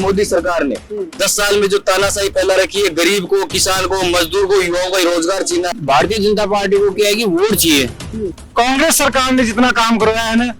मोदी सरकार ने 10 साल में जो तानाशाही फैला रखी है, गरीब को, किसान को, मजदूर को, युवाओं को रोजगार छीना। भारतीय जनता पार्टी को क्या है कि वोट चाहिए। कांग्रेस सरकार ने जितना काम करवाया है ना,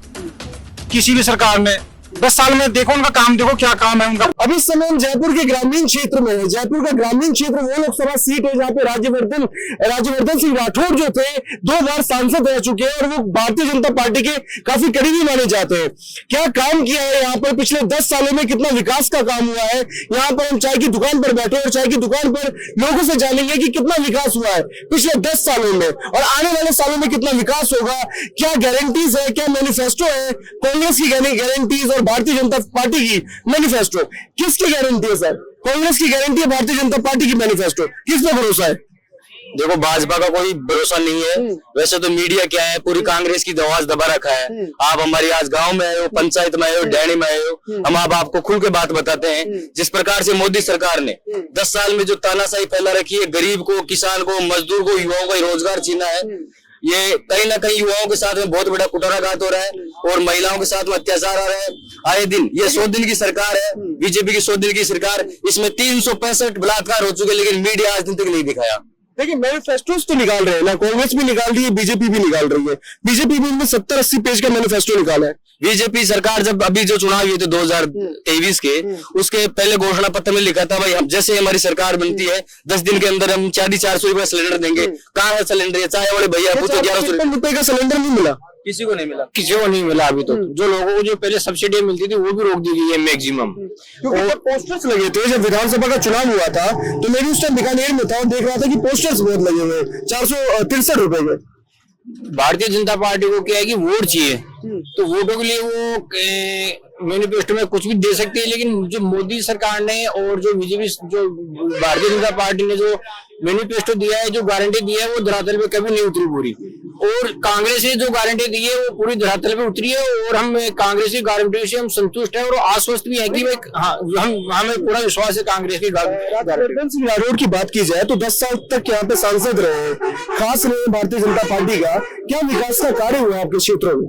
किसी भी सरकार ने 10 साल में देखो उनका काम, देखो क्या काम है उनका। अभी इस समय हम जयपुर के ग्रामीण क्षेत्र में है। जयपुर का ग्रामीण क्षेत्र वो लोकसभा सीट है जहाँ पे राज्यवर्धन सिंह राठौड़ जो थे 2 बार सांसद रह चुके हैं और वो भारतीय जनता पार्टी के काफी करीबी माने जाते हैं। क्या काम किया है यहाँ पर पिछले 10 सालों में, कितना विकास का काम हुआ है। यहाँ पर हम चाय की दुकान पर बैठे और चाय की दुकान पर लोगों से जानेंगे कि कितना विकास हुआ है पिछले 10 सालों में और आने वाले सालों में कितना विकास होगा, क्या गारंटीज है, क्या मैनिफेस्टो है कांग्रेस की गारंटीज और भारतीय जनता पार्टी की मैनिफेस्टो। किसकी गारंटी है सर? कांग्रेस की गारंटी है, भारतीय जनता पार्टी की मैनिफेस्टो। किस पे भरोसा है? देखो, भाजपा का कोई भरोसा नहीं है। वैसे तो मीडिया क्या है, पूरी कांग्रेस की आवाज दबा रखा है। आप हमारी आज गांव में आए हो, पंचायत में आए हो, डैनी में आए हो, हम आपको खुल के बात बताते हैं। जिस प्रकार से मोदी सरकार ने 10 साल में जो तानाशाही फैला रखी है, गरीब को, किसान को, मजदूर को, युवाओं का रोजगार छीना है, ये कहीं ना कहीं युवाओं के साथ में बहुत बड़ा कुठाराघात हो रहा है और महिलाओं के साथ में अत्याचार आ रहा है आए दिन। ये 100 दिन की सरकार है, बीजेपी की 100 दिन की सरकार। इसमें 365 बलात्कार हो चुके, लेकिन मीडिया आज दिन तक नहीं दिखाया। देखिए, मैनिफेस्टोस तो निकाल रहे हैं ना, कांग्रेस भी निकाल रही है, बीजेपी भी निकाल रही है। बीजेपी भी 70-80 पेज का मैनिफेस्टो निकाला है। बीजेपी सरकार जब अभी जो चुनाव हुए थे 2023 के, उसके पहले घोषणा पत्र में लिखा था भाई हम जैसे हमारी सरकार बनती है 10 दिन के अंदर हम 450 रुपए सिलेंडर देंगे। कहाँ है सिलेंडर? चाय वाले भैया पूछो, 1100 रुपए का सिलेंडर नहीं मिला, किसी को नहीं मिला, किसी को नहीं मिला अभी तो। जो लोगों को जो पहले सब्सिडी मिलती थी वो भी रोक दी गई है मैक्सिमम। क्योंकि पोस्टर्स लगे थे जब विधानसभा का चुनाव हुआ था तो मैं भी उस टाइम बीकानेर में था और देख रहा था कि पोस्टर्स बहुत लगे हुए 463 रुपए के। भारतीय जनता पार्टी को क्या है कि वोट चाहिए, तो वोटों के लिए वो मैनिफेस्टो में कुछ भी दे सकती है। लेकिन जो मोदी सरकार ने और जो बीजेपी, जो भारतीय जनता पार्टी ने जो मैनिफेस्टो दिया है, जो गारंटी दी है, वो धरातल पे कभी नहीं उतरी पूरी। और कांग्रेस ने जो गारंटी दी है वो पूरी धरातल पे उतरी है और हम कांग्रेस की गारंटी से हम संतुष्ट है और आश्वस्त भी है कि हमें पूरा विश्वास है कांग्रेस की राज्यवर्धन सिंह राठौड़ की बात की जाए तो 10 साल तक यहाँ पे सांसद रहे हैं, खास रहे भारतीय जनता पार्टी का। क्या विकास का कार्य हुआ आपके क्षेत्रों में?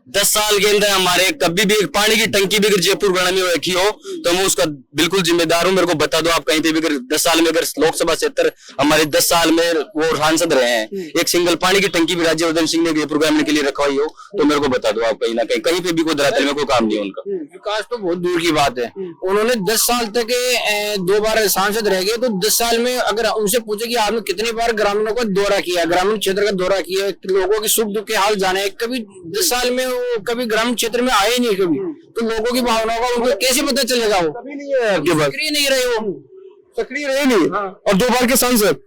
10 साल के अंदर हमारे कभी भी एक पानी की टंकी भी अगर जयपुर ग्रामीण में रखी हो तो मैं उसका बिल्कुल जिम्मेदार हूं। मेरे को बता दो आप कहीं पे भी अगर 10 साल में, अगर लोकसभा क्षेत्र हमारे 10 साल में वो सांसद रहे हैं, एक सिंगल पानी की टंकी भी राज्यवर्धन सिंह ने जयपुर ग्रामीण के लिए रखवाई हो तो मेरे को बता दो आप कहीं ना कहीं पे भी कोई धरातल में कोई काम नहीं है उनका। विकास तो बहुत दूर की बात है। उन्होंने 10 साल तक 2 बार सांसद रह गए, तो 10 साल में अगर उनसे पूछे कि आपने कितनी बार ग्रामीणों का दौरा किया, ग्रामीण क्षेत्र का दौरा किया, लोगों की सुख दुख के हाल जाने, कभी 10 साल में वो कभी ग्रामीण क्षेत्र में आए नहीं कभी, तो लोगों की भावनाओं का उनको कैसे पता चलेगा? वो कभी नहीं है आपके पास, सक्रिय नहीं रहे, वो सक्रिय रहे नहीं। और 2 बार के सांसद।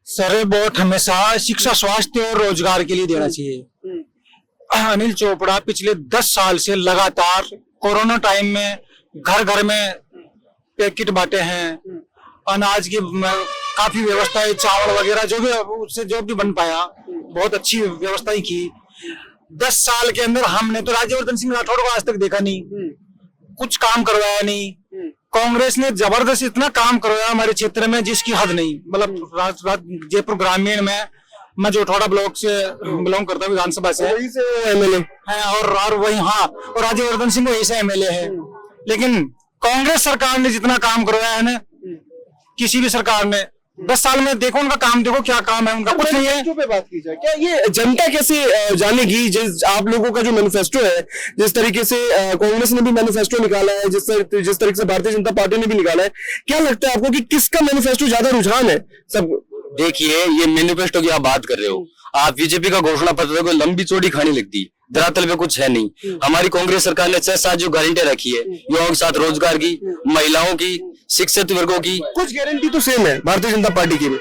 सर वोट हमेशा शिक्षा, स्वास्थ्य और रोजगार के लिए देना चाहिए। अनिल चोपड़ा पिछले 10 साल से लगातार कोरोना टाइम में घर घर में पैकेट बांटे हैं, अनाज की काफी व्यवस्थाएं, चावल वगैरह जो भी उससे जो भी बन पाया बहुत अच्छी व्यवस्थाएं की। 10 साल के अंदर हमने तो राज्यवर्धन सिंह राठौड़ को आज तक देखा नहीं, कुछ काम करवाया नहीं। कांग्रेस ने जबरदस्त इतना काम करवाया हमारे क्षेत्र में जिसकी हद नहीं। मतलब जयपुर ग्रामीण में मैं जो थोड़ा ब्लॉक से बिलोंग करता हूँ, विधानसभा से एमएलए है और वही और राज्यवर्धन सिंह वही से एमएलए है। लेकिन कांग्रेस सरकार ने जितना काम करवाया है ना, किसी भी सरकार ने 10 साल में देखो उनका काम, देखो क्या काम है उनका, कुछ नहीं है। पे बात की जाए, क्या ये जनता कैसे जानेगी? जिस आप लोगों का जो मैनिफेस्टो है, जिस तरीके से कांग्रेस ने भी मैनिफेस्टो निकाला है, जिस तरीके से भारतीय जनता पार्टी ने भी निकाला है, क्या लगता है आपको कि किसका मैनिफेस्टो ज्यादा रुझान है? सब देखिए, ये मैनिफेस्टो की आप बात कर रहे हो, आप बीजेपी का घोषणा पत्र को लंबी चौड़ी खानी लगती है, धरातल पे कुछ है नहीं। हमारी कांग्रेस सरकार ने 6 साल जो गारंटियां रखी है, युवाओं के साथ रोजगार की, महिलाओं की, शिक्षित वर्गों की, कुछ गारंटी तो सेम है भारतीय जनता पार्टी की भी।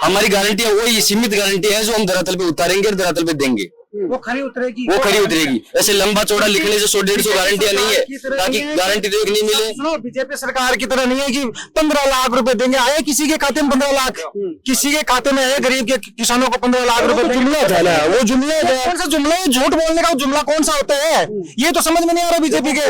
हमारी गारंटी है वही सीमित गारंटी है जो हम धरातल पे उतारेंगे और धरातल पे देंगे, वो खरी उतरेगी, वो खरी उतरेगी। ऐसे लंबा चौड़ा लिखने से 100-150 गारंटियां नहीं है ताकि गारंटी तो एक नहीं मिले। सुनो, बीजेपी सरकार की तरह नहीं है कि 15 लाख रुपए देंगे, आए किसी के खाते में 15 लाख, किसी के खाते में है गरीब के किसानों को 15 लाख रुपए जुमला था ना, वो जुमला कौन सा जुमला है? झूठ बोलने का जुमला कौन सा होता है? ये तो समझ में नहीं आ रहा बीजेपी के।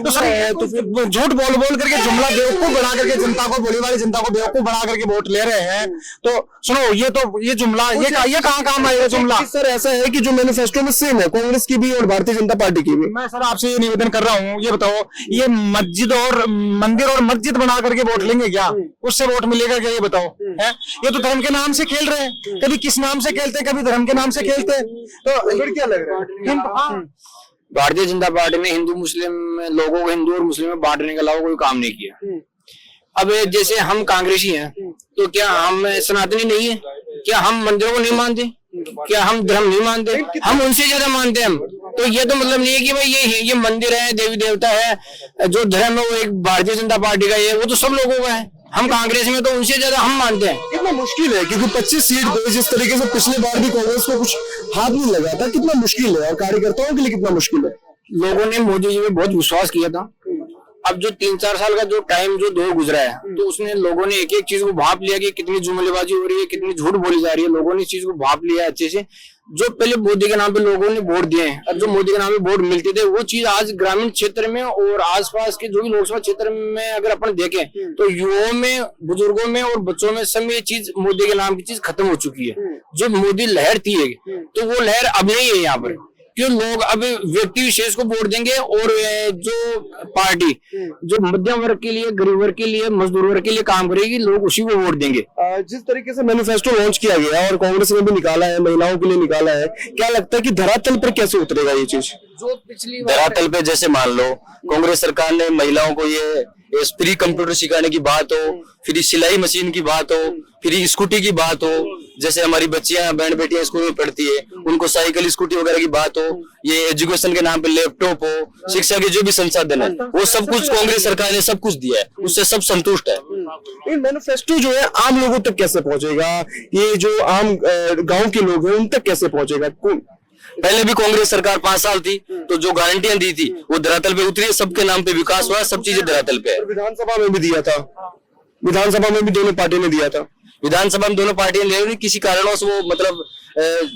तो सर झूठ बोल करके जुमला बेवकूफ बना करके जनता को, बोली वाली जनता को बेवकूफ बना करके वोट ले रहे हैं। तो सुनो, ये जुमला ये कहाँ काम आएगा जुमला? सर ऐसा है कि जो मैनिफेस्टो में सेम है, कांग्रेस की भी और भारतीय जनता पार्टी की भी। मैं सर आपसे ये निवेदन कर रहा हूँ, ये बताओ ये मस्जिद और मंदिर और मस्जिद बना करके वोट लेंगे क्या? उससे वोट मिलेगा क्या? ये बताओ। है ये तो धर्म के नाम से खेल रहे हैं, कभी किस नाम से खेलते हैं, कभी धर्म के नाम से खेलते हैं। तो फिर क्या लग रहा है? भारतीय जनता पार्टी ने हिंदू मुस्लिम लोगों को हिंदू और मुस्लिम में बांटने के अलावा कोई काम नहीं किया। अब जैसे हम कांग्रेसी हैं तो क्या हम सनातनी नहीं है? क्या हम मंदिरों को नहीं मानते? क्या हम धर्म नहीं मानते? हम उनसे ज्यादा मानते हैं हम। तो ये तो मतलब नहीं है कि भाई ये मंदिर है, देवी देवता है, जो धर्म है वो एक भारतीय जनता पार्टी का है, वो तो सब लोगों का है। हम कांग्रेस में तो उनसे ज्यादा हम मानते हैं। कितना मुश्किल है, क्योंकि 25 सीट पे जिस तरीके से पिछले बार भी कांग्रेस को कुछ हाथ नहीं लगा था, कितना मुश्किल है और कार्यकर्ताओं के लिए कितना मुश्किल है। लोगों ने मोदी जी में बहुत विश्वास किया था। अब जो 3-4 साल का जो टाइम जो दौर गुजरा है, तो उसने लोगों ने एक एक चीज को भाप लिया कि कितनी जुमलेबाजी हो रही है, कितनी झूठ बोली जा रही है। लोगों ने इस चीज को भाप लिया अच्छे से। जो पहले मोदी के नाम पे लोगों ने वोट दिए हैं, अब जो मोदी के नाम पे वोट मिलते थे, वो चीज आज ग्रामीण क्षेत्र में और आसपास के जो भी लोकसभा क्षेत्र में अगर अपन देखें तो युवाओं में, बुजुर्गों में और बच्चों में सब में ये चीज मोदी के नाम की चीज खत्म हो चुकी है। जो मोदी लहर थी तो वो लहर अब नहीं है यहाँ पर, क्यों लोग अब व्यक्ति विशेष को वोट देंगे और जो पार्टी जो मध्यम वर्ग के लिए, गरीब वर्ग के लिए, मजदूर वर्ग के लिए काम करेगी, लोग उसी को वोट देंगे। जिस तरीके से मैनिफेस्टो लॉन्च किया गया और कांग्रेस ने भी निकाला है, महिलाओं के लिए निकाला है, क्या लगता है कि धरातल पर कैसे उतरेगा ये चीज? जो पिछली धरातल पे जैसे मान लो कांग्रेस सरकार ने महिलाओं को ये फ्री कंप्यूटर सिखाने की बात हो, फ्री सिलाई मशीन की बात हो, फ्री स्कूटी की बात हो, जैसे हमारी बच्चियां बहन बेटियां स्कूल में पढ़ती है उनको साइकिल स्कूटी वगैरह की बात हो, ये एजुकेशन के नाम पे लैपटॉप हो, शिक्षा के जो भी संसाधन है वो सब कुछ कांग्रेस सरकार ने सब कुछ दिया है, उससे सब संतुष्ट है। ये मैनिफेस्टो जो है आम लोगों तक कैसे पहुंचेगा? ये जो आम गांव के लोग हैं उन तक कैसे पहुंचेगा? पहले भी कांग्रेस सरकार 5 साल थी तो जो गारंटियां दी थी वो धरातल पे उतरी है, सबके नाम पे विकास हुआ, सब चीजें धरातल पे है। विधानसभा में भी दिया था, विधानसभा में भी दोनों पार्टी ने दिया था। विधानसभा में दोनों पार्टियां ले रही, किसी कारणवश वो मतलब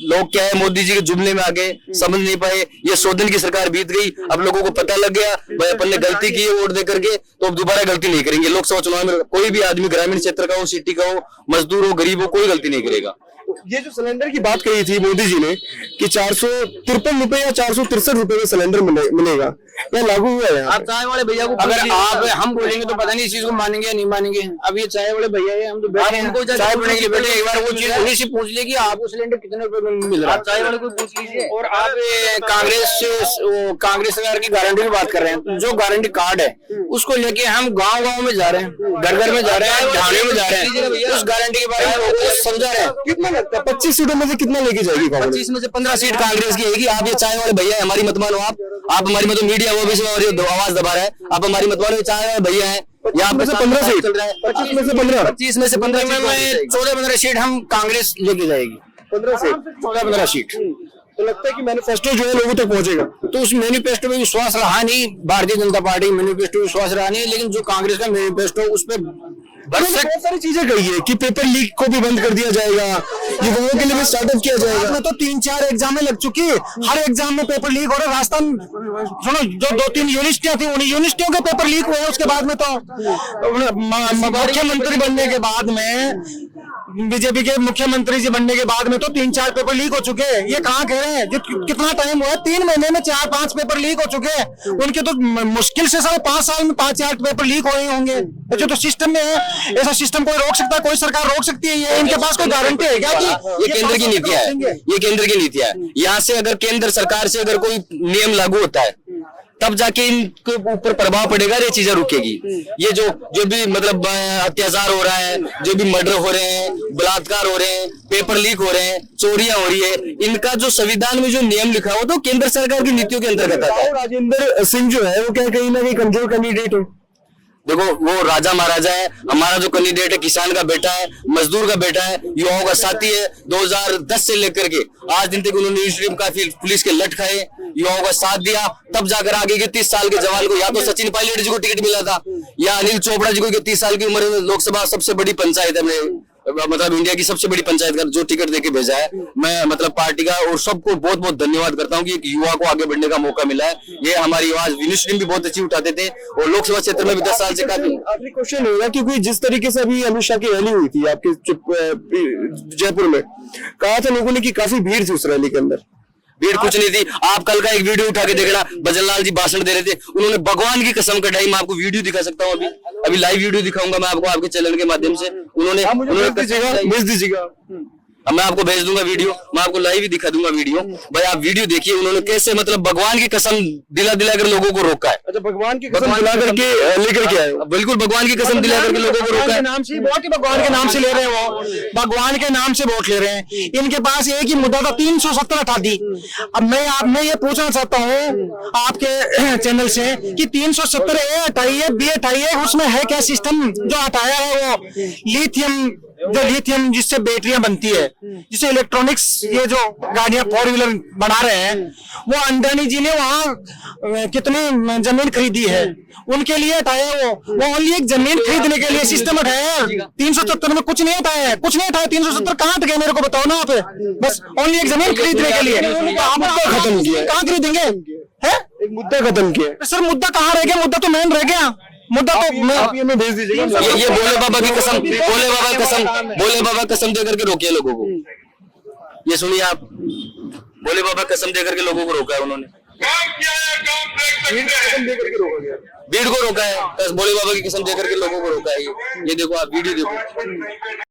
लोग क्या है मोदी जी के जुमले में आ गए, समझ नहीं पाए। ये 100 दिन की सरकार बीत गई, अब लोगों को पता लग गया भाई अपन ने गलती की है वोट दे करके, तो अब दोबारा गलती नहीं करेंगे। लोकसभा चुनाव में कोई भी आदमी ग्रामीण क्षेत्र का हो, सिटी का हो, मजदूर हो, गरीब हो, कोई गलती नहीं करेगा। ये जो सिलेंडर की बात कही थी मोदी जी ने कि 453 रुपए या 463 रुपए में सिलेंडर मिलेगा, क्या लागू हुआ है? आप चाय वाले भैया को अगर आप हम बोलेंगे तो पता नहीं इस चीज को मानेंगे या नहीं मानेंगे। अब ये चाय वाले भैया है, हम तो बैठे हैं चाय पीने के लिए बैठे, एक बार वो चीज उन्हीं से पूछ ले कि आपको सिलेंडर कितने रुपए में मिल रहा है, चाय वाले को पूछ लीजिए। और आप कांग्रेस सरकार की गारंटी की बात कर रहे हैं, जो गारंटी कार्ड है उसको लेके हम गाँव गाँव में जा रहे हैं, घर घर में जा रहे हैं, थाने में जा रहे हैं, उस गारंटी के बारे में समझा रहे हैं। कितना लगता है 25 सीटों में से कितना लेके जाएगी कांग्रेस? 25 में से 15 सीट कांग्रेस की आएगी। आप ये चाय वाले भैया हमारी मत मानो, आप हमारी मत, मीडिया वो भी आवाज दबा रहा है, आप हमारी मत मानो, चाय वाले भैया है यहाँ पे 15 सीट चल रहा है, 25 में से 15 14-15 सीट हम कांग्रेस लेके जाएगी। 15 सीट 14-15 सीट। तो लगता है कि मैनिफेस्टो जो है लोगों तक पहुंचेगा। तो उस मैनिफेस्टो में विश्वास रहा नहीं, भारतीय जनता पार्टी मैनिफेस्टो विश्वास रहा नहीं, लेकिन जो कांग्रेस का मैनिफेस्टो उस पर बहुत सारी चीजें कही है कि पेपर लीक को भी बंद कर दिया जाएगा, युवाओं के लिए भी स्टार्टअप किया जाएगा। में तो 3-4 एग्जामें लग चुकी है, हर एग्जाम में पेपर लीक हो रहा है। राजस्थान सुनो, जो 2-3 यूनिवर्सिटियां थी उन यूनिवर्सिटियों के पेपर लीक हुए हैं। उसके बाद में तो मुख्यमंत्री बनने के बाद में, बीजेपी के मुख्यमंत्री जी बनने के बाद में तो 3-4 पेपर लीक हो चुके हैं। ये कहाँ कह रहे हैं? कितना टाइम हुआ है? 3 महीने में 4-5 पेपर लीक हो चुके हैं। उनके तो मुश्किल से 5 साल में 5-4 पेपर लीक हुए होंगे। जो तो सिस्टम में है, ऐसा सिस्टम कोई रोक सकता है? कोई सरकार रोक सकती है? ये इनके पास कोई गारंटी है क्या कि ये केंद्र की नीतियां है? ये केंद्र की नीतियां है। यहाँ से अगर केंद्र सरकार से अगर कोई नियम लागू होता है तब जाके इनके ऊपर प्रभाव पड़ेगा, ये चीजें रुकेगी। ये जो भी मतलब अत्याचार हो रहा है, जो भी मर्डर हो रहे हैं, बलात्कार हो रहे हैं, पेपर लीक हो रहे हैं, चोरियां हो रही है, इनका जो संविधान में जो नियम लिखा हो तो केंद्र सरकार की नीतियों के अंतर्गत आता है। राजेंद्र सिंह जो है वो क्या कहीं ना कहीं कमजोर कैंडिडेट है? देखो वो राजा महाराजा है, हमारा जो कैंडिडेट है किसान का बेटा है, मजदूर का बेटा है, युवाओं का साथी है। 2010 से लेकर के आज दिन तक उन्होंने यूनिवर्सिटी में काफी पुलिस के लट खाए, युवाओं का साथ दिया, तब जाकर आगे के 30 साल के जवान को या तो सचिन पायलट जी को टिकट मिला था या अनिल चोपड़ा जी को 30 साल की उम्र में लोकसभा सबसे बड़ी पंचायत है, मतलब इंडिया की सबसे बड़ी पंचायत का जो टिकट देके भेजा है। मैं मतलब पार्टी का और सबको बहुत बहुत धन्यवाद करता हूँ कि एक युवा को आगे बढ़ने का मौका मिला है। ये हमारी आवाज यूनिवर्सिटी में भी बहुत अच्छी उठाते थे और लोकसभा क्षेत्र में भी 10 साल से काफी। आखिरी क्वेश्चन होगा, क्योंकि जिस तरीके से अभी अमित शाह की रैली हुई थी आपके जयपुर में, कहा था लोगों ने कि काफी भीड़ थी उस रैली के अंदर, भीड़ कुछ नहीं थी। आप कल का एक वीडियो उठा के देखना, भजनलाल जी भाषण दे रहे थे, उन्होंने भगवान की कसम कटाई। मैं आपको वीडियो दिखा सकता हूँ, अभी लाइव वीडियो दिखाऊंगा मैं आपको आपके चैनल के माध्यम से। उन्होंने भेज दीजिएगा। अब मैं आपको भेज दूंगा वीडियो, मैं आपको लाइव ही दिखा दूंगा वीडियो। भाई आप वीडियो देखिए, उन्होंने कैसे मतलब भगवान की कसम दिला कर लोगों को रोका है। अच्छा, भगवान की कसम दिला करके लेकर के आए। बिल्कुल भगवान की कसम दिला करके लोगों को रोका है। नाम से वोट ही भगवान के नाम से ले रहे हैं, वो भगवान के नाम से वोट ले रहे हैं। इनके पास एक ही मुद्दा था, 370 हटा दी। अब मैं ये पूछना चाहता हूँ आपके चैनल से कि 370 ए हटाइए, बी हटाइए, उसमें है क्या सिस्टम? जो हटाया है वो लिथियम जिससे बैटरियां बनती है, जिससे इलेक्ट्रॉनिक्स ये जो गाड़ियां 4 व्हीलर बना रहे हैं, वो अंडानी जी ने वहाँ कितनी जमीन खरीदी है, उनके लिए हटाया। वो ओनली एक जमीन खरीदने के लिए सिस्टम हटाया। 370 में कुछ नहीं हटाया है, कुछ नहीं हटाया। 370 कहाँ हट गए मेरे को बताओ ना आप। बस ओनली एक जमीन खरीदने के लिए खत्म किया। कहाँ खरीदेंगे? है एक मुद्दा खत्म किया सर, मुद्दा कहाँ रह गया? मुद्दा तो मेन रह गया। मुद्दा तो आप ये में भेज दीजिएगा। ये भोले बाबा की कसम, भोले बाबा कसम दे करके रोके लोगों को। ये सुनिए आप, भोले बाबा कसम दे करके लोगों को रोका है उन्होंने। भीड़ को रोका है, भोले बाबा की कसम दे करके लोगों को रोका है। ये देखो आप वीडियो देखो।